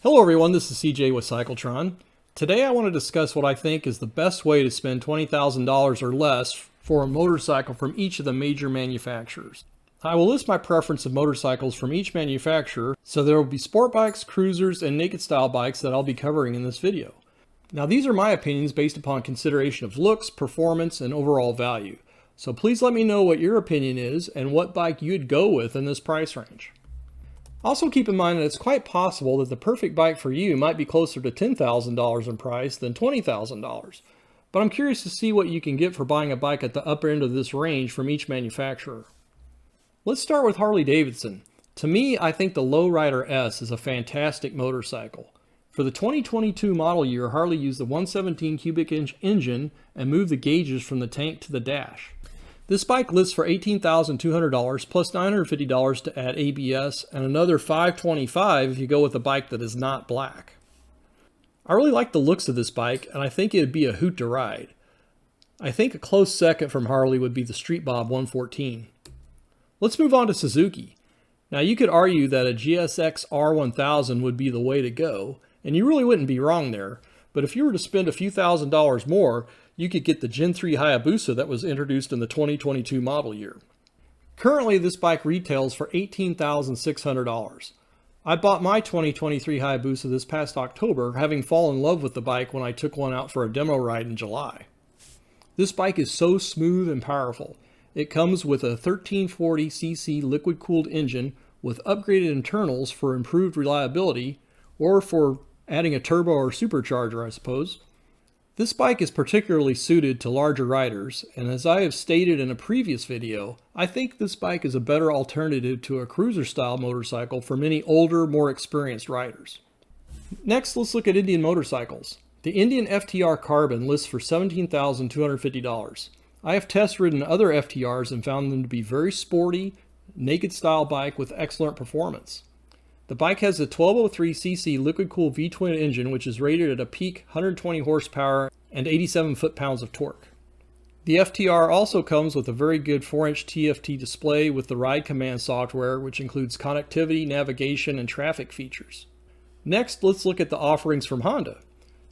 Hello everyone, this is CJ with Cycletron. Today I want to discuss what I think is the best way to spend $20,000 or less for a motorcycle from each of the major manufacturers. I will list my preference of motorcycles from each manufacturer, so there will be sport bikes, cruisers, and naked style bikes that I'll be covering in this video. Now these are my opinions based upon consideration of looks, performance, and overall value. So please let me know what your opinion is and what bike you'd go with in this price range. Also keep in mind that it's quite possible that the perfect bike for you might be closer to $10,000 in price than $20,000. But I'm curious to see what you can get for buying a bike at the upper end of this range from each manufacturer. Let's start with Harley-Davidson. To me, I think the Lowrider S is a fantastic motorcycle. For the 2022 model year, Harley used the 117 cubic inch engine and moved the gauges from the tank to the dash. This bike lists for $18,200 plus $950 to add ABS and another $525 if you go with a bike that is not black. I really like the looks of this bike and I think it would be a hoot to ride. I think a close second from Harley would be the Street Bob 114. Let's move on to Suzuki. Now you could argue that a GSX R1000 would be the way to go, and you really wouldn't be wrong there, but if you were to spend a few $1,000s more, you could get the Gen 3 Hayabusa that was introduced in the 2022 model year. Currently, this bike retails for $18,600. I bought my 2023 Hayabusa this past October, having fallen in love with the bike when I took one out for a demo ride in July. This bike is so smooth and powerful. It comes with a 1340cc liquid-cooled engine with upgraded internals for improved reliability, or for adding a turbo or supercharger, I suppose. This bike is particularly suited to larger riders, and as I have stated in a previous video, I think this bike is a better alternative to a cruiser-style motorcycle for many older, more experienced riders. Next, let's look at Indian motorcycles. The Indian FTR Carbon lists for $17,250. I have test-ridden other FTRs and found them to be very sporty, naked-style bike with excellent performance. The bike has a 1203cc liquid-cooled V-twin engine which is rated at a peak 120 horsepower and 87 foot-pounds of torque. The FTR also comes with a very good 4-inch TFT display with the Ride Command software, which includes connectivity, navigation, and traffic features. Next, let's look at the offerings from Honda.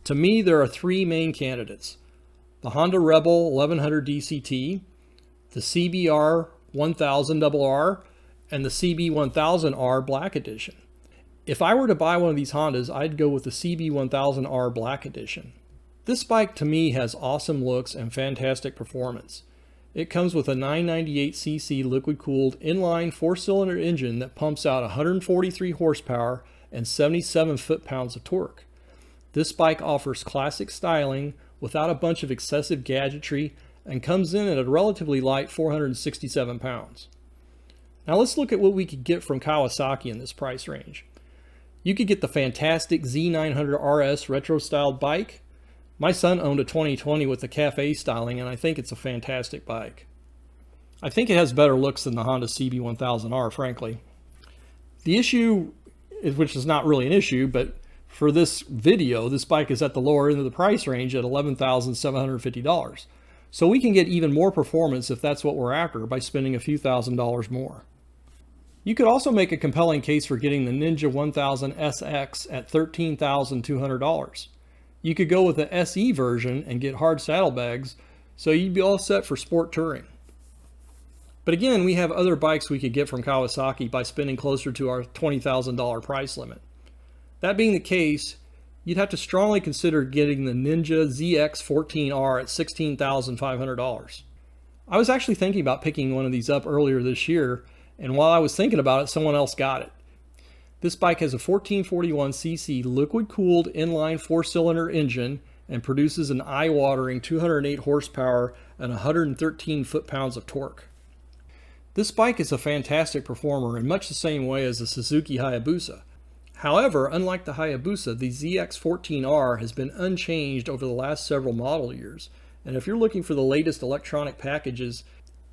To me, there are three main candidates: the Honda Rebel 1100 DCT, the CBR 1000RR, and the CB1000R Black Edition. If I were to buy one of these Hondas, I'd go with the CB1000R Black Edition. This bike to me has awesome looks and fantastic performance. It comes with a 998cc liquid-cooled inline 4-cylinder engine that pumps out 143 horsepower and 77 foot-pounds of torque. This bike offers classic styling without a bunch of excessive gadgetry and comes in at a relatively light 467 pounds. Now let's look at what we could get from Kawasaki in this price range. You could get the fantastic Z900 RS retro-styled bike. My son owned a 2020 with the cafe styling, and I think it's a fantastic bike. I think it has better looks than the Honda CB1000R, frankly. The issue, which is not really an issue, but for this video, this bike is at the lower end of the price range at $11,750. So we can get even more performance if that's what we're after by spending a few $1,000s more. You could also make a compelling case for getting the Ninja 1000 SX at $13,200. You could go with the SE version and get hard saddlebags, so you'd be all set for sport touring. But again, we have other bikes we could get from Kawasaki by spending closer to our $20,000 price limit. That being the case, you'd have to strongly consider getting the Ninja ZX14R at $16,500. I was actually thinking about picking one of these up earlier this year, and while I was thinking about it, someone else got it. This bike has a 1441cc liquid-cooled inline 4-cylinder engine and produces an eye-watering 208 horsepower and 113 foot-pounds of torque. This bike is a fantastic performer in much the same way as the Suzuki Hayabusa. However, unlike the Hayabusa, the ZX14R has been unchanged over the last several model years, and if you're looking for the latest electronic packages,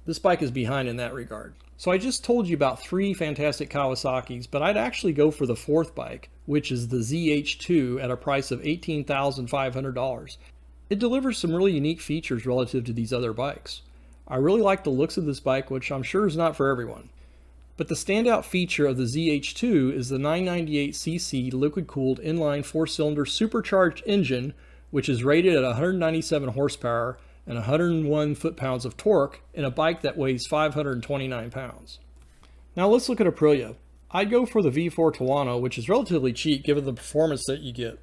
this bike is behind in that regard. So I just told you about three fantastic Kawasaki's, but I'd actually go for the fourth bike, which is the ZH2 at a price of $18,500. It delivers some really unique features relative to these other bikes. I really like the looks of this bike, which I'm sure is not for everyone. But the standout feature of the ZH2 is the 998cc liquid-cooled inline 4-cylinder supercharged engine, which is rated at 197 horsepower and 101 foot-pounds of torque in a bike that weighs 529 pounds. Now let's look at Aprilia. I'd go for the V4 Tuono, which is relatively cheap given the performance that you get.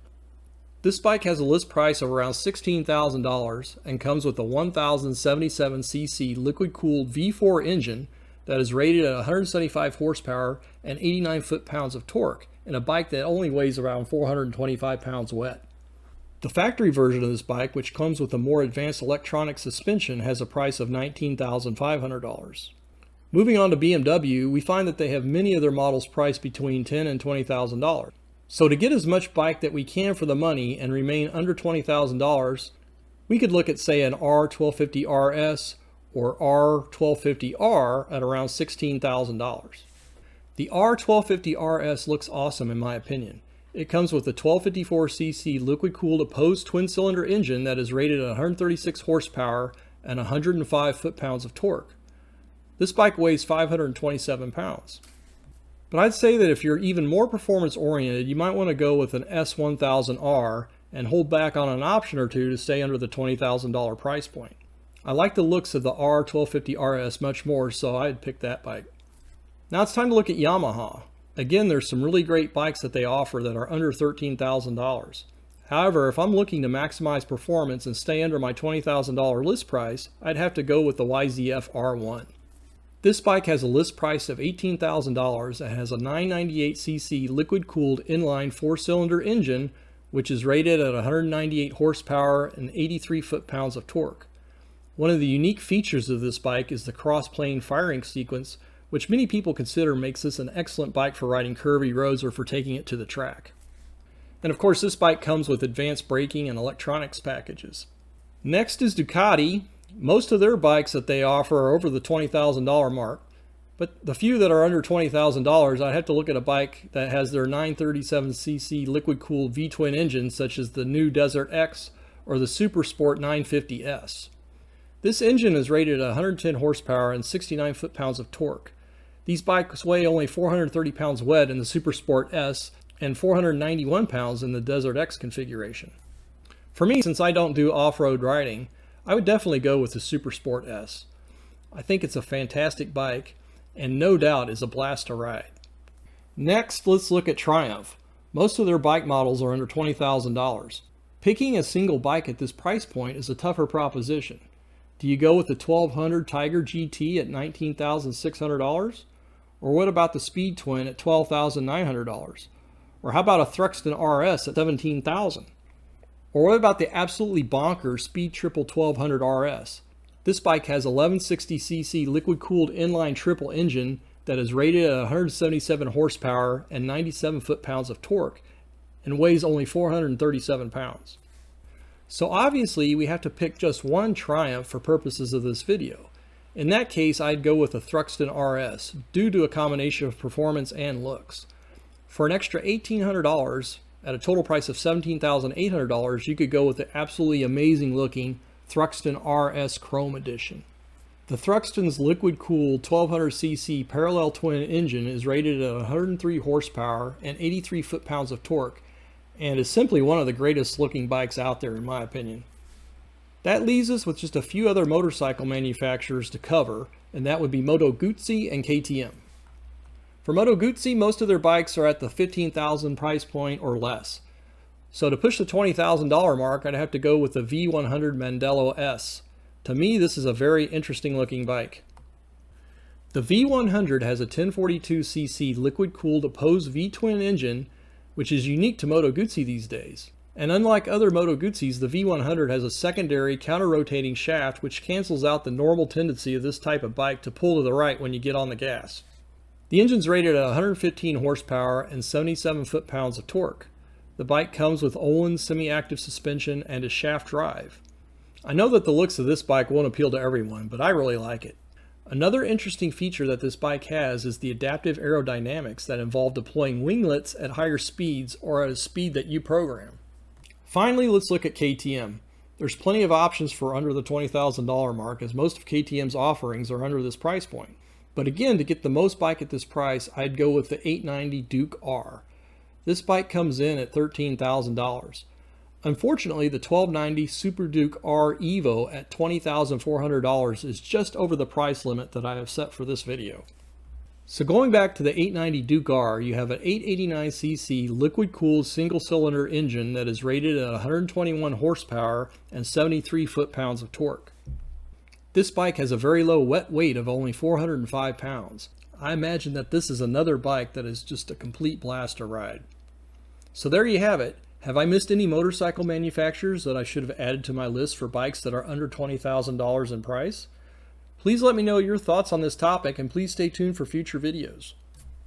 This bike has a list price of around $16,000 and comes with a 1077cc liquid-cooled V4 engine that is rated at 175 horsepower and 89 foot-pounds of torque in a bike that only weighs around 425 pounds wet. The factory version of this bike, which comes with a more advanced electronic suspension, has a price of $19,500. Moving on to BMW, we find that they have many of their models priced between $10,000 and $20,000. So to get as much bike that we can for the money and remain under $20,000, we could look at, say, an R1250RS or R1250R at around $16,000. The R1250RS looks awesome in my opinion. It comes with a 1254cc liquid-cooled opposed twin-cylinder engine that is rated at 136 horsepower and 105 foot-pounds of torque. This bike weighs 527 pounds. But I'd say that if you're even more performance-oriented, you might want to go with an S1000R and hold back on an option or two to stay under the $20,000 price point. I like the looks of the R1250RS much more, so I'd pick that bike. Now it's time to look at Yamaha. Again, there's some really great bikes that they offer that are under $13,000. However, if I'm looking to maximize performance and stay under my $20,000 list price, I'd have to go with the YZF R1. This bike has a list price of $18,000 and has a 998cc liquid-cooled inline 4-cylinder engine, which is rated at 198 horsepower and 83 foot-pounds of torque. One of the unique features of this bike is the cross-plane firing sequence, which many people consider makes this an excellent bike for riding curvy roads or for taking it to the track. And of course, this bike comes with advanced braking and electronics packages. Next is Ducati. Most of their bikes that they offer are over the $20,000 mark, but the few that are under $20,000, I'd have to look at a bike that has their 937cc liquid-cooled V-twin engine, such as the new Desert X or the Super Sport 950S. This engine is rated at 110 horsepower and 69 foot-pounds of torque. These bikes weigh only 430 pounds wet in the Super Sport S and 491 pounds in the Desert X configuration. For me, since I don't do off-road riding, I would definitely go with the Super Sport S. I think it's a fantastic bike and no doubt is a blast to ride. Next, let's look at Triumph. Most of their bike models are under $20,000. Picking a single bike at this price point is a tougher proposition. Do you go with the 1200 Tiger GT at $19,600? Or what about the Speed Twin at $12,900? Or how about a Thruxton RS at $17,000? Or what about the absolutely bonkers Speed Triple 1200 RS? This bike has 1160cc liquid-cooled inline triple engine that is rated at 177 horsepower and 97 foot-pounds of torque and weighs only 437 pounds. So obviously we have to pick just one Triumph for purposes of this video. In that case, I'd go with the Thruxton RS due to a combination of performance and looks. For an extra $1,800, at a total price of $17,800, you could go with the absolutely amazing looking Thruxton RS Chrome Edition. The Thruxton's liquid-cooled 1200cc parallel twin engine is rated at 103 horsepower and 83 foot-pounds of torque, and is simply one of the greatest looking bikes out there in my opinion. That leaves us with just a few other motorcycle manufacturers to cover, and that would be Moto Guzzi and KTM. For Moto Guzzi, most of their bikes are at the $15,000 price point or less. So to push the $20,000 mark, I'd have to go with the V100 Mandello S. To me, this is a very interesting looking bike. The V100 has a 1042cc liquid-cooled opposed V-twin engine, which is unique to Moto Guzzi these days. And unlike other Moto Guzzis, the V100 has a secondary counter-rotating shaft which cancels out the normal tendency of this type of bike to pull to the right when you get on the gas. The engine's rated at 115 horsepower and 77 foot-pounds of torque. The bike comes with Olin semi-active suspension and a shaft drive. I know that the looks of this bike won't appeal to everyone, but I really like it. Another interesting feature that this bike has is the adaptive aerodynamics that involve deploying winglets at higher speeds or at a speed that you program. Finally, let's look at KTM. There's plenty of options for under the $20,000 mark, as most of KTM's offerings are under this price point. But again, to get the most bike at this price, I'd go with the 890 Duke R. This bike comes in at $13,000. Unfortunately, the 1290 Super Duke R Evo at $20,400 is just over the price limit that I have set for this video. So going back to the 890 Duke R, you have an 889cc liquid-cooled single-cylinder engine that is rated at 121 horsepower and 73 foot-pounds of torque. This bike has a very low wet weight of only 405 pounds. I imagine that this is another bike that is just a complete blast to ride. So there you have it. Have I missed any motorcycle manufacturers that I should have added to my list for bikes that are under $20,000 in price? Please let me know your thoughts on this topic, and please stay tuned for future videos.